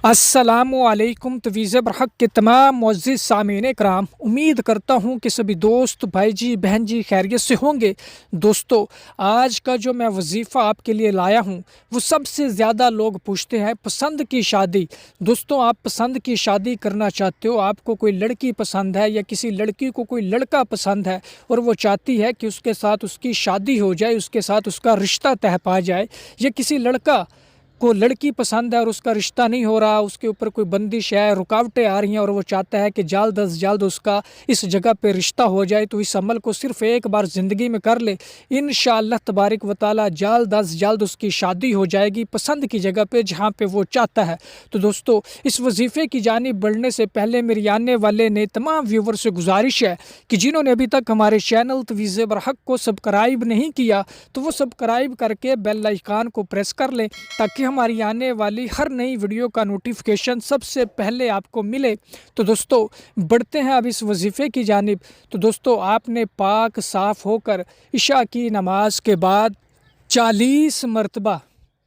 السلام علیکم تویز برحق کے تمام معزز سامعین کرام، امید کرتا ہوں کہ سبھی دوست بھائی جی بہن جی خیریت سے ہوں گے۔ دوستو، آج کا جو میں وظیفہ آپ کے لیے لایا ہوں وہ سب سے زیادہ لوگ پوچھتے ہیں، پسند کی شادی۔ دوستو، آپ پسند کی شادی کرنا چاہتے ہو، آپ کو کوئی لڑکی پسند ہے یا کسی لڑکی کو کوئی لڑکا پسند ہے اور وہ چاہتی ہے کہ اس کے ساتھ اس کی شادی ہو جائے، اس کے ساتھ اس کا رشتہ طے پا جائے، یا کسی لڑکا کو لڑکی پسند ہے اور اس کا رشتہ نہیں ہو رہا، اس کے اوپر کوئی بندش ہے، رکاوٹیں آ رہی ہیں اور وہ چاہتا ہے کہ جلد از جلد اس کا اس جگہ پہ رشتہ ہو جائے، تو اس عمل کو صرف ایک بار زندگی میں کر لے، انشاءاللہ تبارک و تعالی جلد از جلد اس کی شادی ہو جائے گی پسند کی جگہ پہ جہاں پہ وہ چاہتا ہے۔ تو دوستو، اس وظیفے کی جانب بڑھنے سے پہلے میری آنے والے نے تمام ویور سے گزارش ہے کہ جنہوں نے ابھی تک ہمارے چینل تویز برحق کو سبسکرائب نہیں کیا تو وہ سبسکرائب کر کے بیل آئیکن کو پریس کر لیں تاکہ ہماری آنے والی ہر نئی ویڈیو کا نوٹیفیکیشن سب سے پہلے آپ کو ملے۔ تو دوستو، بڑھتے ہیں اب اس وظیفے کی جانب۔ تو دوستو، آپ نے پاک صاف ہو کر عشاء کی نماز کے بعد 40 مرتبہ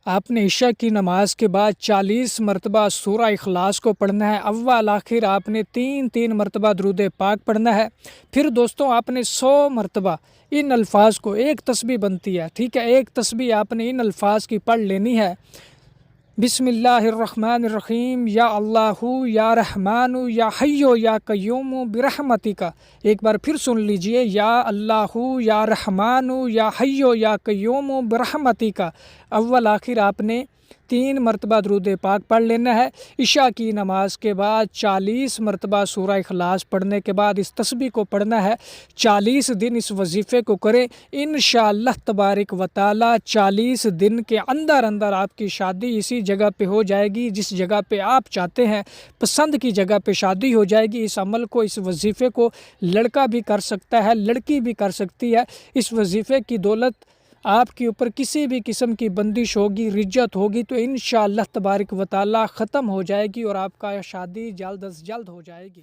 عشاء کی نماز کے بعد 40 مرتبہ سورہ اخلاص کو پڑھنا ہے۔ اول آخر آپ نے 3 مرتبہ درود پاک پڑھنا ہے۔ پھر دوستوں، آپ نے 100 مرتبہ ان الفاظ کو، ایک تسبیح بنتی ہے، ٹھیک ہے، ایک تسبیح آپ نے ان الفاظ کی پڑھ لینی ہے: بسم اللہ الرحمن الرحیم، یا اللہ یا رحمان یا حی یا قیوم برحمتک۔ ایک بار پھر سن لیجئے: یا اللہ یا رحمان یا حی یا قیوم برحمتک۔ اول آخر آپ نے 3 مرتبہ درود پاک پڑھ لینا ہے۔ عشاء کی نماز کے بعد 40 مرتبہ سورہ اخلاص پڑھنے کے بعد اس تسبیح کو پڑھنا ہے۔ 40 دن اس وظیفے کو کریں، انشاءاللہ تبارک و تعالی 40 دن کے اندر آپ کی شادی اسی جگہ پہ ہو جائے گی جس جگہ پہ آپ چاہتے ہیں، پسند کی جگہ پہ شادی ہو جائے گی۔ اس عمل کو، اس وظیفے کو لڑکا بھی کر سکتا ہے، لڑکی بھی کر سکتی ہے۔ اس وظیفے کی دولت آپ کے اوپر کسی بھی قسم کی بندش ہوگی، رجت ہوگی تو انشاءاللہ تبارک و تعالی ختم ہو جائے گی اور آپ کا شادی جلد از جلد ہو جائے گی۔